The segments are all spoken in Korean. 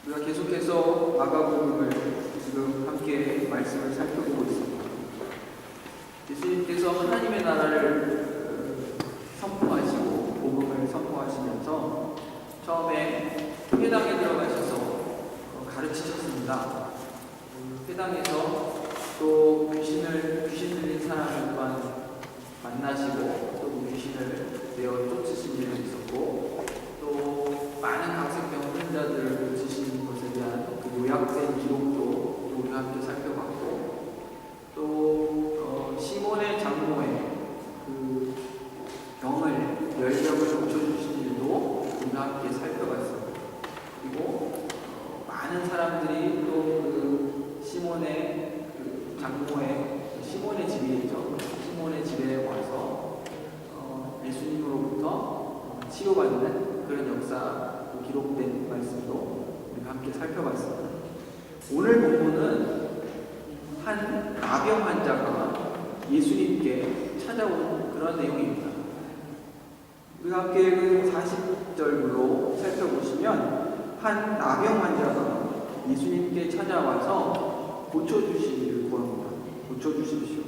우리가 계속해서 마가복음을 지금 함께 말씀을 살펴보고 있습니다. 예수님께서 하나님의 나라를 선포하시고 복음을 선포하시면서 처음에 회당에 들어가셔서 가르치셨습니다. 회당에서 또 귀신 들린 사람을 만나시고 또 귀신을 내어 쫓으신 일도 있었고, 또 많은 각색병 환자들을 고치신 것에 대한 그 요약된 기록도 또 우리가 함께 살펴봤고, 또 시몬의 장모의 그 열병을 고쳐주신 일도 우리가 함께 살펴봤습니다. 그리고 많은 사람들이 또 그 시몬의 그 장모의 시몬의 집에 와서 예수님으로부터 치유받는 그런 역사도 기록된 말씀도 우리가 함께 살펴봤습니다. 오늘 본문은 한 나병 환자가 예수님께 찾아온 그런 내용입니다. 우리가 함께 그 40절로 살펴보시면 한 나병 환자가 예수님께 찾아와서 고쳐주시기를 구합니다. 고쳐주십시오.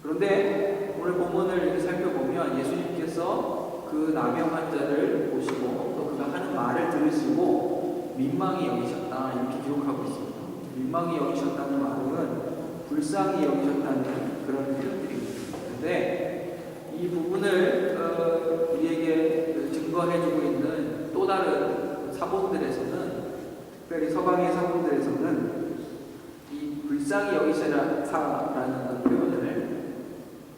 그런데 오늘 본문을 이렇게 살펴보면 예수님께서 그 나병 환자를 보시고 또 그가 하는 말을 들으시고 민망히 여기셨다, 이렇게 기록하고 있습니다. 민망히 여기셨다는 말은 불쌍히 여기셨다는 그런 표현들입니다. 그런데 이 부분을 우리에게 증거해주고 있는 또 다른 사본들에서는, 특별히 서방의 사본들에서는 이 불쌍히 여기시라라는 그 표현을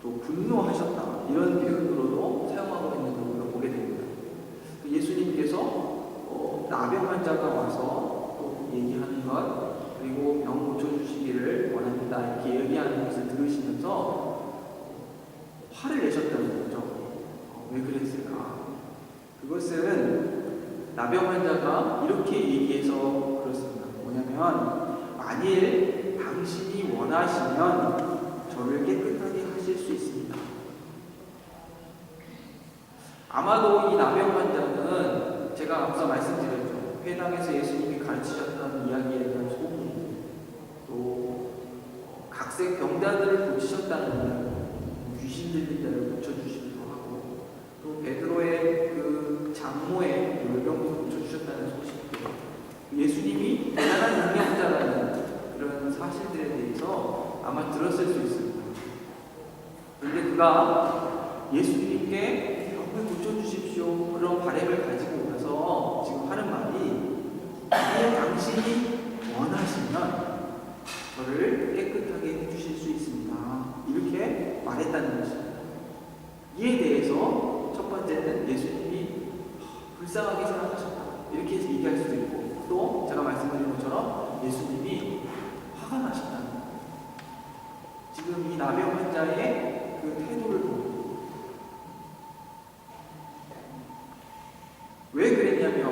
또 분노하셨다, 이런 표현으로도 사용하고 있는 걸 우리가 보게 됩니다. 예수님께서 나병 환자가 와서 또 얘기하는 것, 그리고 병 고쳐주시기를 원합니다, 이렇게 얘기하는 것을 들으시면서 화를 내셨다는 거죠. 왜 그랬을까? 그것은 나병 환자가 이렇게 얘기해서 그렇습니다. 뭐냐면, 만일 당신이 원하시면 저를 깨끗하게 하실 수 있습니다. 아마도 이 나병 환자는 제가 앞서 말씀드렸죠. 회당에서 예수님이 가르치셨던 이야기에 대한 소문, 또 각색 병자들을 고치셨다는 이야기, 귀신 들린 자를 고쳐주시기도 하고, 또 베드로의 그 장모의 열병도 고쳐주셨다는 소식들, 예수님이 대단한 능력자라는 그런 사실들에 대해서 아마 들었을 수 있습니다. 그런데 그가 예수님께 병을 고쳐주십시오, 그런 바람을 가지고 오면서 지금 하는 말이, 만약 당신이 원하시면 저를 깨끗하게 해주실 수 있습니다, 이렇게 말했다는 것입니다. 이에 대해서 첫 번째는 예수님이 불쌍하게 생각하셨다, 이렇게 얘기할 수도 있고, 또 제가 말씀드린 것처럼 예수님이 화가 나셨다는 거예요. 지금 이 나병 환자의 그 태도를 보고, 왜 그랬냐면,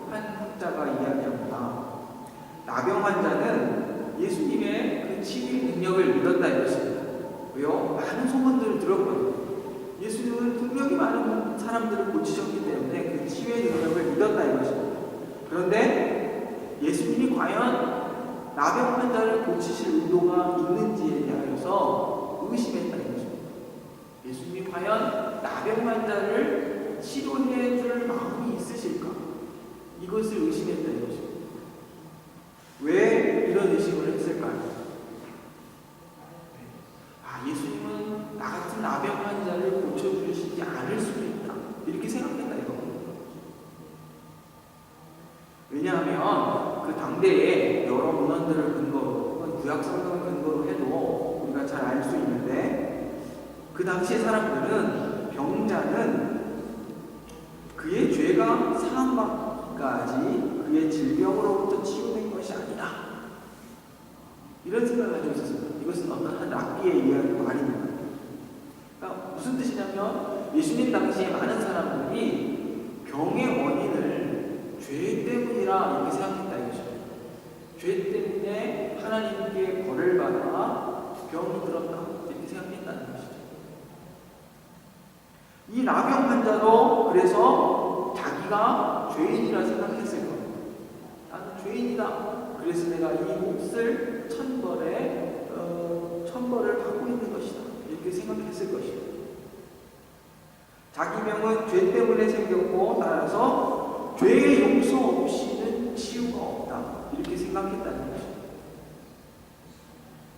한 학자가 이야기합니다. 나병 환자는 예수님의 그 치유 능력을 믿었다, 이것입니다. 왜요? 많은 소문들을 들었거든요. 예수님은 분명히 많은 사람들을 고치셨기 때문에 그 치유의 능력을 믿었다, 이것입니다. 그런데 예수님이 과연 나병 환자를 고치실 의도가 있는지에 대하여서 의심했다, 이것입니다. 예수님이 과연 나병 환자를 치료해 줄 마음이 있으실까? 이것을 의심했다, 이것입니다. 왜 이런 의심을 했을까요? 예수님은 나 같은 나병 환자를 고쳐주시지 않을 수도 있다, 이렇게 생각했다, 이겁니다. 왜냐하면 그 당대에 여러 문헌들을 근거로, 구약 성경을 근거로 해도 우리가 잘 알 수 있는데, 그 당시의 사람들은 병자는 그의 죄가 사함받기까지 그의 질병으로부터 치유된 것이 아니다, 이런 생각을 가지고 있었습니다. 이것은 어떤 한 랍비의 말입니다. 그러니까 무슨 뜻이냐면, 예수님 당시에 많은 사람들이 병의 원인을 죄 때문이라 이렇게 생각했다, 이거죠. 죄 때문에 하나님께 벌을 받아 병이 들었다, 이렇게 생각했다는 것이죠. 이 나병 환자도 그래서 자기가 죄인이라 생각했을 겁니다. 죄인이다. 그래서 내가 이 몫을 천벌을 받고 있는 것이다. 이렇게 생각했을 것이다. 자기 병은 죄 때문에 생겼고 따라서 죄의 용서 없이는 치유가 없다. 이렇게 생각했다는 것입니다.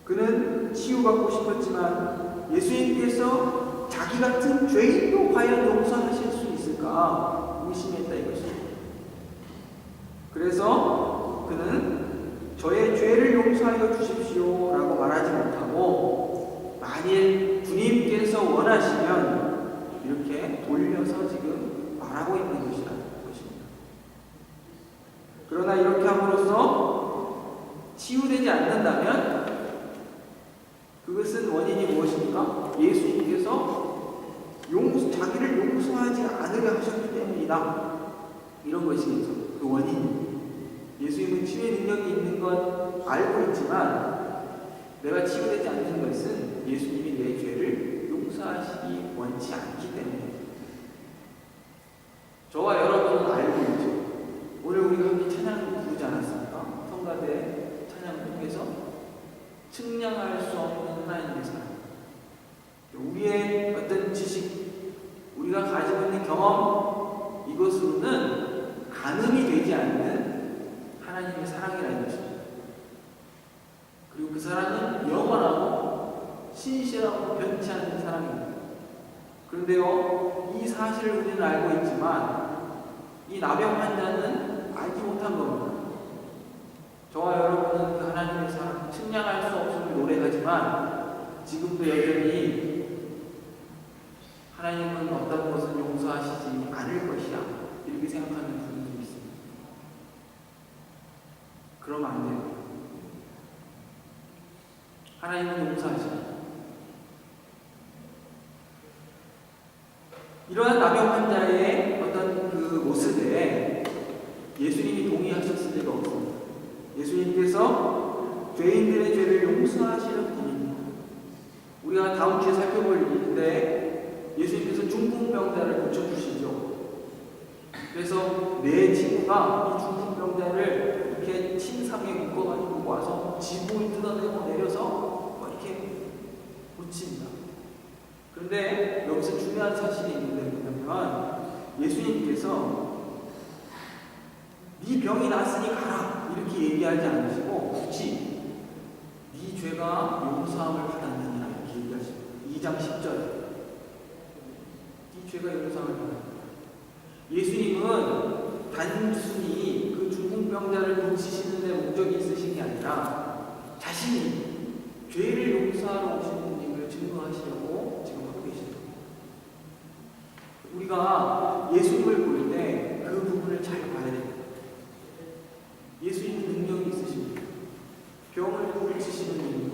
그는 치유받고 싶었지만 예수님께서 자기 같은 죄인도 과연 용서하실 수 있을까 의심했다 이것입니다. 그래서 그는 저의 죄를 용서하여 주십시오 라고 말하지 못하고 만일 주님께서 원하시면 이렇게 돌려서 지금 말하고 있는 것이라는 것입니다. 그러나 이렇게 함으로써 치유되지 않는다면 그것은 원인이 무엇입니까? 예수님께서 자기를 용서하지 않으려 하셨기 때문이다. 이런 것이겠죠. 그 원인이. 예수님은 치유의 능력이 있는 건 알고 있지만 내가 치유되지 않는 것은 예수님이 내 죄를 용서하시기 원치 않기 때문에. 저와 여러분은 알고 있죠. 오늘 우리가 함께 찬양을 부르지 않았습니까? 성가대 찬양을 통해서 측량할 수 없는 하나님의 사랑. 우리의 어떤 지식, 우리가 가지고 있는 경험, 이것으로는 가늠이 되지 않는 하나님의 사랑이라는 것입니다. 그리고 그 사랑은 영원하고 신실하고 변치 않는 사랑입니다. 그런데요, 이 사실을 우리는 알고 있지만 이 나병 환자는 알지 못한 겁니다. 저와 여러분은 그 하나님의 사랑 측량할 수 없음을 노래하지만 지금도 여전히 하나님은 어떤 것은 용서하시지 않을 것이야 이렇게 생각하는 분들이 있습니다. 그러면 안 돼요. 하나님은 용서하십니다. 이러한 나병 환자의 어떤 그 모습에 예수님이 동의하셨을 리가 없습니다. 예수님께서 죄인들의 죄를 용서하시는 분입니다. 우리가 다음 주에 살펴볼 일인데 예수님께서 중풍병자를 고쳐주시죠. 그래서 내 친구가 이 중풍병자를 이렇게 침상에 묶어가지고 와서 지붕을 뜯어내고 내려서 이렇게 고칩니다. 그런데 여기서 중요한 사실이 있는데 뭐냐면 예수님께서 네 병이 났으니 가라 이렇게 얘기하지 않으시고 굳이 네 죄가 용서함을 받았느냐 이렇게 얘기하십니다. 2장 10절에 네 죄가 용서함을 받았느냐. 예수님은 단순히 그 중풍병자를 고치시는 데 목적이 있으신 게 아니라 자신이 죄를 용서하러 오신 분임을 증거하시려고 지금 하고 계십니다. 우리가 예수님을 볼 때 그 부분을 잘 봐야 됩니다. 예수님은 능력이 있으십니다. 병을 고치시는 능력.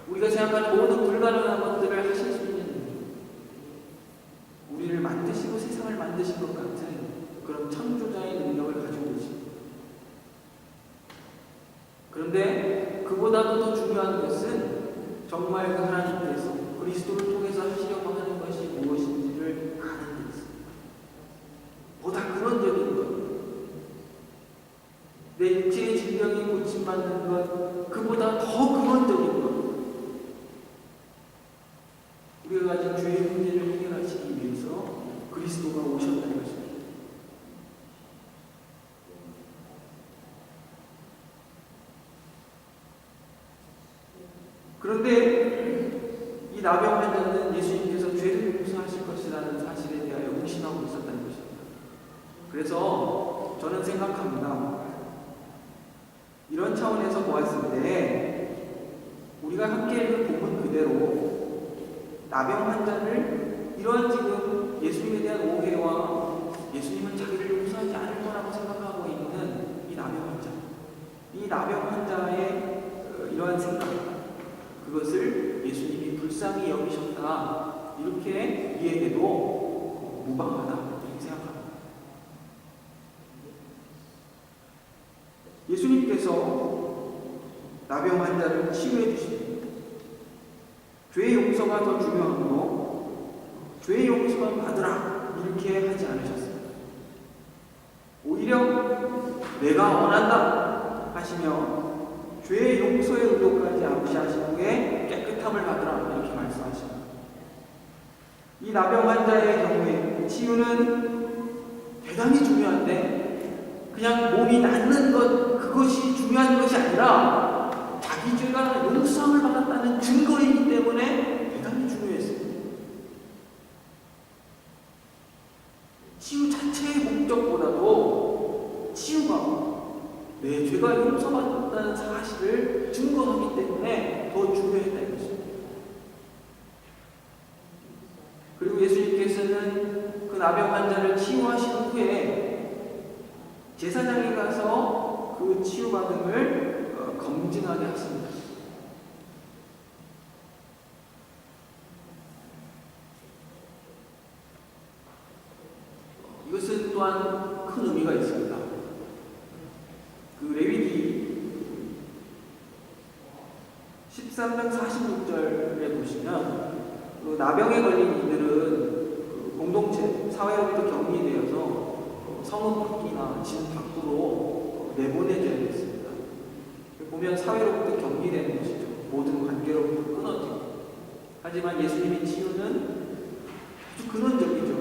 우리가 생각하는 모든 불가능한 것들을 하실 수 있는 능력. 우리를 만드시고 세상을 만드신 것 같은 그런 창조자의 능력을 가지고 계십니다. 그런데 그보다도 더 중요한 것은 정말 그 하나님께서 그리스도를 통해서 하시려고 하는 것이 무엇인지를 아는 데 있습니다. 보다 근원적인 것, 내 육체의 질병이 고침받는 것, 그보다 더 근원적인 것, 우리가 가진 죄의 문제를 해결하시기 위해서 그리스도가 오셨다는 것입니다. 그런데 이 나병 환자는 예수님께서 죄를 용서하실 것이라는 사실에 대하여 의심하고 있었다는 것입니다. 그래서 저는 생각합니다. 이런 차원에서 보았을 때 우리가 함께 읽은 본문 그대로 나병 환자를 이러한 지금 예수님에 대한 오해와 예수님은 자기를 용서하지 않을 거라고 생각하고 있는 이 나병 환자, 이 나병 환자의 이러한 생각, 그것을 예수님이 불쌍히 여기셨다 이렇게 이해해도 무방하다 이렇게 생각합니다. 예수님께서 나병 환자를 치유해 주십니다. 죄의 용서가 더 죄의 용서만 받으라 이렇게 하지 않으셨습니다. 오히려 오히려 내가 원한다 하시며 죄의 용서의 의도까지 암시하신 후에 깨끗함을 받으라 이렇게 말씀하십니다. 이 나병 환자의 경우에 치유는 대단히 중요한데 그냥 몸이 낫는 것 그것이 중요한 것이 아니라 자기 죄가 용서함을 받았다는 증거이기 때문에 대단히 중요했습니다. 치유 자체의 목적보다도 치유가 내 죄가 용서받았다는 사실을 증거하기 때문에 더 중요했다는 것입니다. 그리고 예수님께서는 그 나병 환자를 치유하신 후에 제사장에 가서 그 치유받음을 검증하게 하십니다. 이것은 또한 큰 의미가 있습니다. 그 레위기 13장 46절에 보시면 그 나병에 걸린 이들은 그 공동체, 사회로부터 격리되어서 성읍 밖이나 집 밖으로 내보내져야 됐습니다. 보면 사회로부터 격리되는 것이죠. 모든 관계로부터 끊어지고. 하지만 예수님의 치유는 아주 근원적이죠.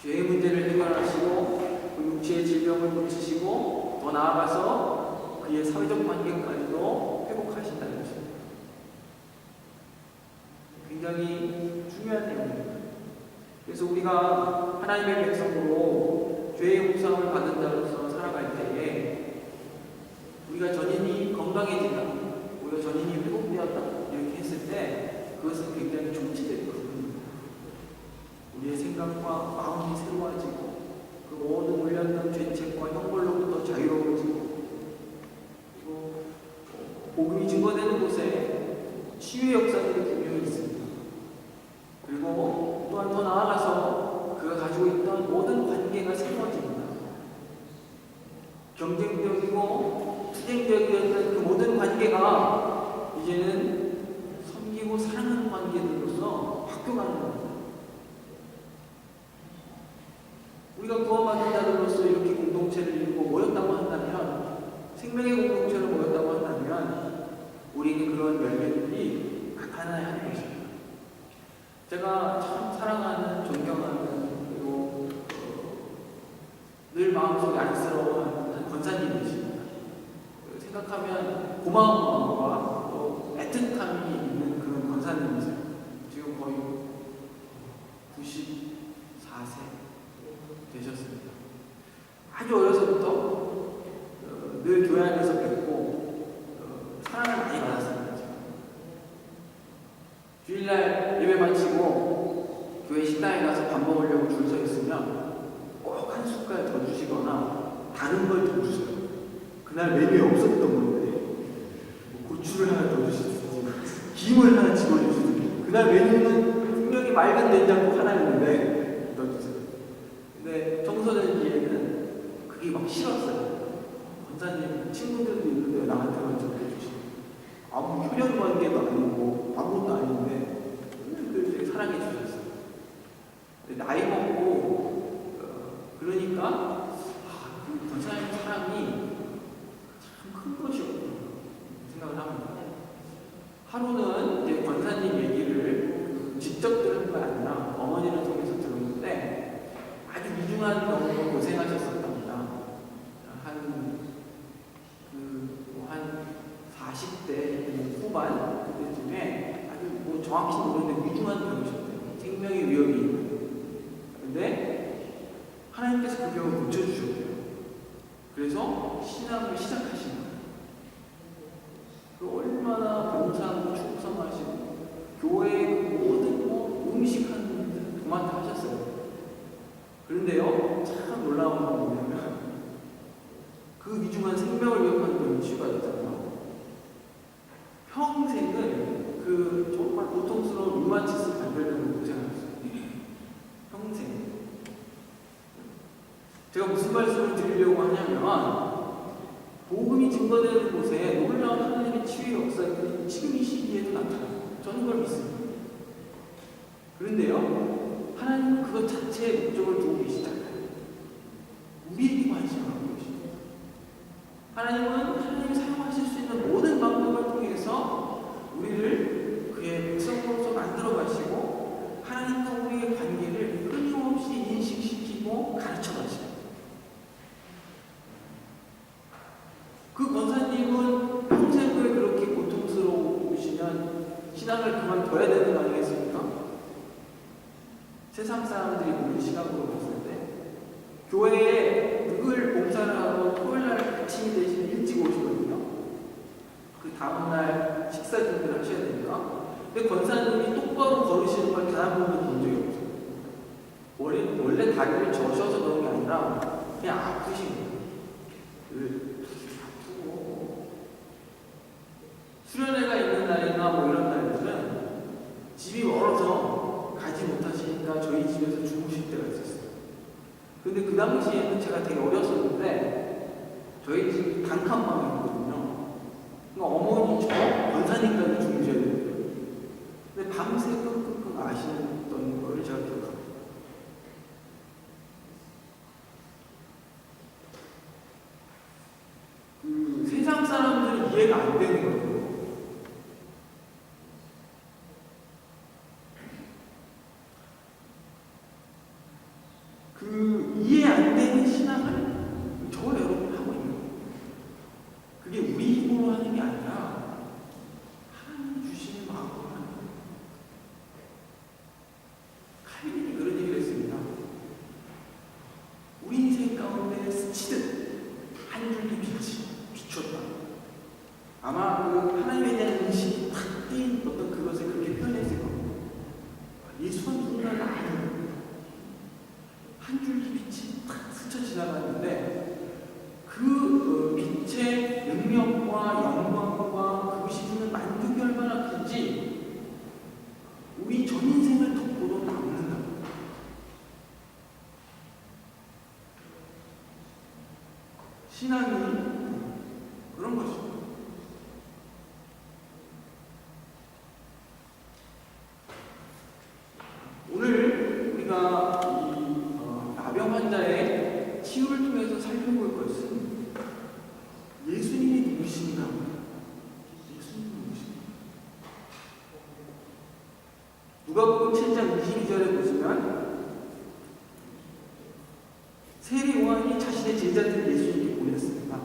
죄의 문제를 해결하시고 그 육체의 질병을 고치시고 더 나아가서 그의 사회적 관계까지도 회복하신다는 것입니다. 굉장히 중요한 내용입니다. 그래서 우리가 하나님의 백성으로 죄의 용서함을 받은 자로서 살아갈 때에 우리가 전인이 건강해진다, 우리가 전인이 회복되었다 이렇게 했을 때 그것은 굉장히 좋지 됐거든요. 우리의 생각과 마음이 새로워지고 그 모든 물렸던 죄책과 형벌로부터 자유로워지고 그리고 복음이 증거되는 곳에 치유의 역사들이 분명히 있습니다. 그리고 또한 더 나아가서 그가 가지고 있던 모든 관계가 새로워집니다. 경쟁적이고 투쟁적이었던 그 모든 관계가 이제는 섬기고 사랑하는 관계들로서 바뀌어가는 겁니다. 우리가 구원받은 자들로서 이렇게 공동체를 이루고 모였다고 한다면, 생명의 공동체로 모였다고 한다면 우리에게 그런 열매들이 나타나야 하는 것입니다. 제가 참 사랑하는, 존경하는, 그리고 늘 마음속에 안쓰러운 한 권사님이십니다. 생각하면 고마운 마음과 또 애틋함이 있는 그런 권사님이세요. 지금 거의 94세 되셨습니다. 아주 어려서부터 늘 교회 안에서 뵙고 사랑을 많이 받았습니다. 주일날 예배 마치고 교회 식당에 가서 밥 먹으려고 줄 서 있으면 꼭 한 숟갈 더 주시거나 다른 걸 더 주세요. 그날 메뉴에 없었던 건데 고추를 하나 더 주시든지 김을 하나 집어주시든지, 그날 메뉴는 분명히 맑은 된장국 하나였는데 더 주세요. 근데 청소년기에는 그게 막 싫었어요. 권사님 친구들도 있는데 나한테만 저렇게 주시고 아무 혈연 관계도 아니고 아무것도 아닌데 늘 사랑해 주셨어요. 나이 먹고 그러니까 그 권사님 사랑이 참 큰 것이었구나 생각을 합니다. 하루는 이제 권사님 얘기를 직접 들은 거 아니라 어머니를 통해서 들었는데 아주 위중한 병으로 고생하셨었답니다. 한 40대 후반 그때쯤에 아주 정확히 모르는데 위중한 병이셨대요. 생명의 위협이 있는. 근데 하나님께서 그 병을 고쳐주셨대요. 그래서 신앙을 시작하신 거예요. 얼마나 봉사하고 충성하시고 교회의 그 모든 음식하는 분들 도맡아 하셨어요. 그런데요, 참 놀라운 건 뭐냐면 그 위중한 생명을 위협하는 병이 치유가 됐잖아요. 평생을 그 정말 고통스러운 류마티스 관절염으로 고생하셨어요. 평생. 제가 무슨 말씀을 드리려고 하냐면 복음이 증거되는 곳에 놀라운 하나님의 치유의 역사들이 지금 이 시기에도 나타나요. 저는 그걸 믿습니다. 그런데요, 하나님은 그것 자체의 목적을 두고 계시잖아요. 하나님이 사용하실 수 있는 모든 방법을 통해서 우리를 그의 백성으로서 만들어 가시고 하나님과 우리의 관계를 끊임없이 인식시키고 가르쳐 가시고, 그 권사님은 평생 그렇게 고통스러우시면 신앙을 그만둬야 되는 거 아니겠습니까? 세상 사람들이 보는 시각으로 봤을 때 교회에 늘 봉사를 하고 토요일날 아침이 대신 일찍 오시거든요. 그 다음날 식사 준비를 하셔야 되니까. 근데 권사님이 똑바로 걸으시는 걸 단 한 번도 본 적이 없어요. 원래 다리를 저셔서 그런 게 아니라 그냥 아프신 거예요. 아프고 수련회가 있는 날이나 뭐 이런 날들은 집이 멀어서 가지 못하시니까 저희 집에서 주무실 때가 있었어요. 근데 그 당시에는 제가 되게 어렸었는데 저희 집이 단칸방이었거든요. 그러니까 어머니 저 권사님까지 주무셔야 되거든요. 근데 밤새 끙끙끙 아시던 걸 제가 기억합니다. 그 세상 사람들은 이해가 안 되는 거예요. 그 이해 안 되는 신앙을 저와 여러분 하고 있는 거예요. 그게 우리 힘으로 하는 게 아니라 하나님 주시는 마음으로 하는 거예요. 칼빈이 그런 얘기를 했습니다. 우리 인생 가운데 스치듯 한 줄기 빛이 비추었다. 아마 그 하나님에 대한 인식이 탁 띄인 어떤 그것을 그렇게 표현했을 겁니다. 예수는 누구나 아니에요. 한 줄기 빛이 탁 스쳐 지나갔는데 그 빛의 능력과 영광과 그것이 주는 만족이 얼마나 큰지 우리 전 인생을 덮고도 남는다. 신앙이 그런 것입니다. 오늘 우리가 나병 환자의 치유를 통해서 살펴볼 것은 예수님이 누구신가? 예수님이 누구신가? 누가복음 7장 22절에 보시면 세례 요한이 자신의 제자들 예수님께 보냈습니다.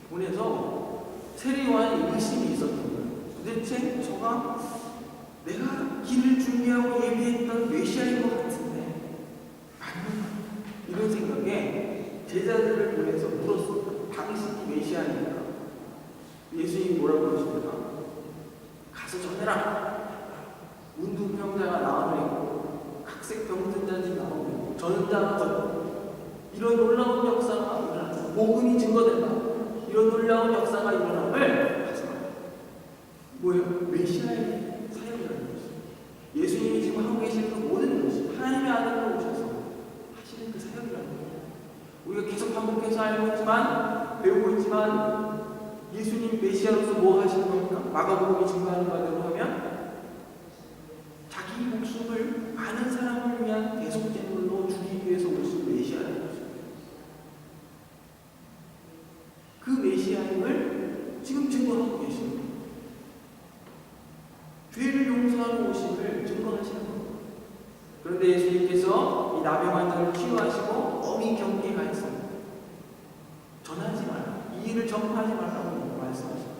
보내서 세례 요한이 의심이 있었던 거예요. 도대체 내가 길을 준비하고 예비했던 메시아인 것 같은데 맞는가? 이런 생각에 제자들을 보내서 물었습니다. 당신이 메시아입니까? 예수님이 뭐라고 그러십니까? 가서 전해라. 문둥병자가 나오고 있고 각색 병든 자들이 나오고 있고 저는 자가 걷고 이런 놀라운 역사가 일어난다. 복음이 증거된다. 이런 놀라운 역사가 일어남을 하지 마라. 뭐예요? 메시아의 사역이라는 것이죠. 예수님이 지금 하고 계시는 그 모든 것이 하나님의 아들로 오셔서 하시는 그 사역이라는 거예요. 우리가 계속 반복해서 알고 있지만 배우고 있지만 예수님 메시아로서 뭐 하시는 겁니까? 마가복음이 증거하는 바대로 하면 자기 목숨을 많은 사람을 위한 대속제물로 주기 위해서 오신 메시아라는 거죠. 그 메시아임을 지금 증거하고 계십니다. 죄를 용서하러 오심을 증거하시는 겁니다. 그런데 예수님께서 이 나병 환자를 치유하시고 엄히 경계하였습니다. 전하지 마라. 이 일을 전파하지 말라고 말씀하십니다.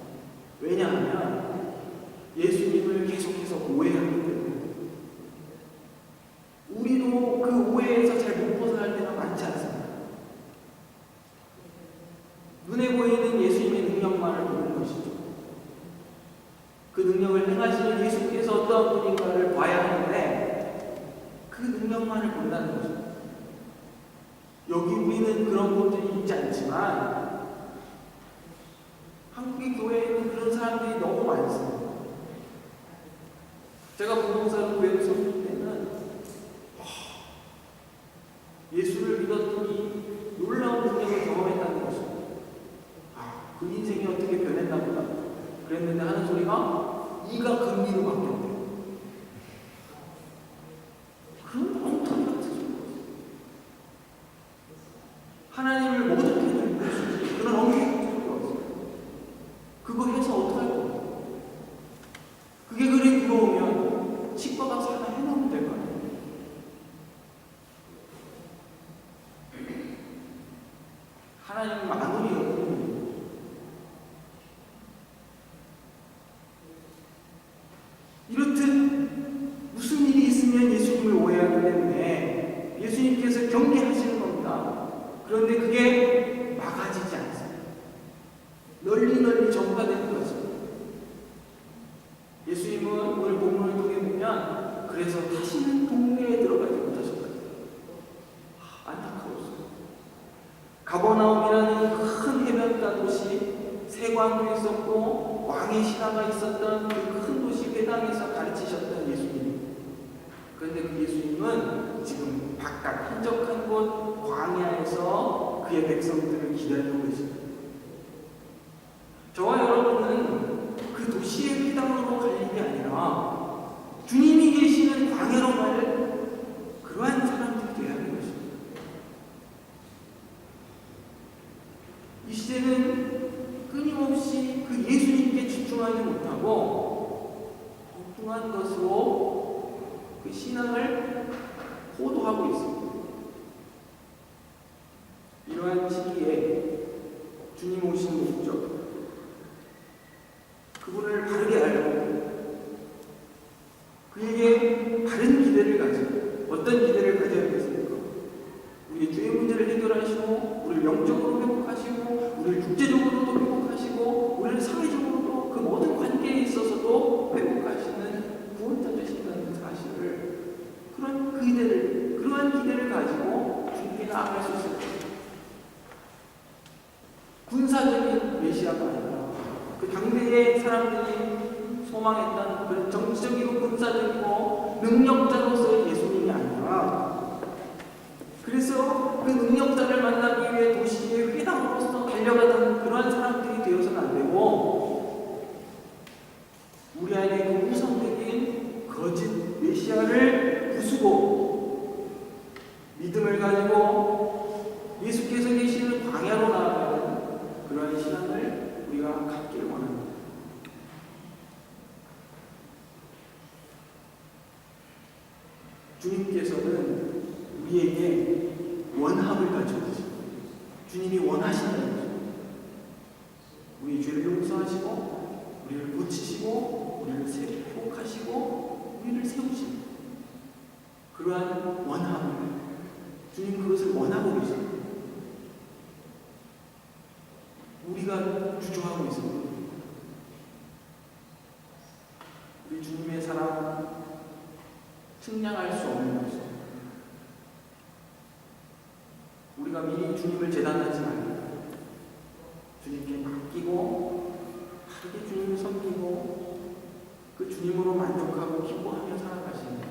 왜냐하면 예수님을 계속해서 오해하기 때문에 우리도 그 오해에서 잘 못 벗어날 때가 많지 않습니다. 눈에 보이는 예수님의 능력만을 보는 것이죠. 그 능력을 행하시는 예수께서 어떠한 분인가를 봐야 하는데 그 능력만을 본다는 거죠. 여기 우리는 그런 것들이 있지 않지만 한국의 교회에는 그런 사람들이 너무 많습니다. 제가 부동산 교회를 섬길 때는 예수를 믿었더니 놀라운 능력을 경험했다는 것입니다. 그 인생이 어떻게 변했나 보다. 그랬는데 하는 소리가 이가 금리로 바뀌었대요. 그런 엉터리 같은 소리. 하나님을 못 어떻게 믿을 수 있지? 그런 엉터리 그거 해서 어떡할 거야? 그게 그리 두려우면 치과 가서 하나 해놓으면 될 거 아니에요? 하나님 마무리 없는 이렇듯 무슨 일이 있으면 예수님을 오해하기 때문에 예수님께서 경계하시는 겁니다. 그런데 그게 막아지지 않습니다. 널리 전파되는 거죠. 예수님은 오늘 본문을 통해 보면 그래서 다시는 동네에 들어가지 못하셨거든요. 안타까웠어요. 가버나움이라는 큰 해변가 도시, 세관도 있었고 왕의 신하가 있었던 그 큰 도시 회당에서 가르치셨던 예수님. 그런데 그 예수님은 지금 바깥 한적한 곳 광야에서 그의 백성들을 기다리고 계십니다. 저와 여러분은 그 도시의 회당으로 갈 일이 아니라 주님이 계시는 광야로 갈 그러한 사람들이 되어야 하는 것입니다. 이 시대는 끊임없이 그 예수님께 집중하지 못하고 엉뚱한 것으로 그 신앙을 호도하고 있습니다. 이러한 시기에 주님 오신 목적, 그분을 바르게 알고 그에게 바른 기대를 가지고 어떤 기대를 가져야겠습니까? 우리의 죄의 문제를 해결하시고 우리를 영적으로 회복하시고 우리를 국제적으로도 회복하시고 우리를 사회적으로도 그 모든 관계에 있어서도 회복하시는 구원자 되신다는 사실을 그러한 기대를 가지고 주님께 나아갈 수 있을 것입니다. 군사적인 메시아가 아니라 그 당대의 사람들이 소망했던 그런 정치적이고 군사적이고 능력자로서의 예수님이 아니라 그래서 그 능력자를 만나기 위해 도시의 회당으로서 달려가던 그러한 사람들이 되어서는 안 되고 우리 안에 그 우상적인 거짓 메시아를 부수고 믿음을 가지고 예수께서 계시는 광야로 나아가는 그러한 신앙을 우리가 갖기를 원합니다. 주님께서는 우리에게 원함을 가지고 계십니다. 주님이 원하신다는 거죠. 우리의 죄를 용서하시고 우리를 고치시고 우리를 회복하시고 우리를 세우십니다. 그러한 원함을 주님 그것을 원하고 계십니다. 우리가 주저하고 있습니다. 우리 주님의 사랑 측량할 수 없는 것입니다. 우리가 미리 주님을 재단하지 말고 주님께 맡기고 바르게 주님을 섬기고 그 주님으로 만족하고 기뻐하며 살아가시는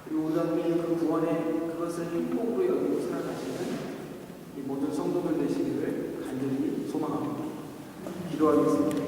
그리고 우리가 미리 그 구원의 그것을 행복으로 여기고 살아가시는 이 모든 성도들 되시기를 간절히 소망합니다. 기도하겠습니다.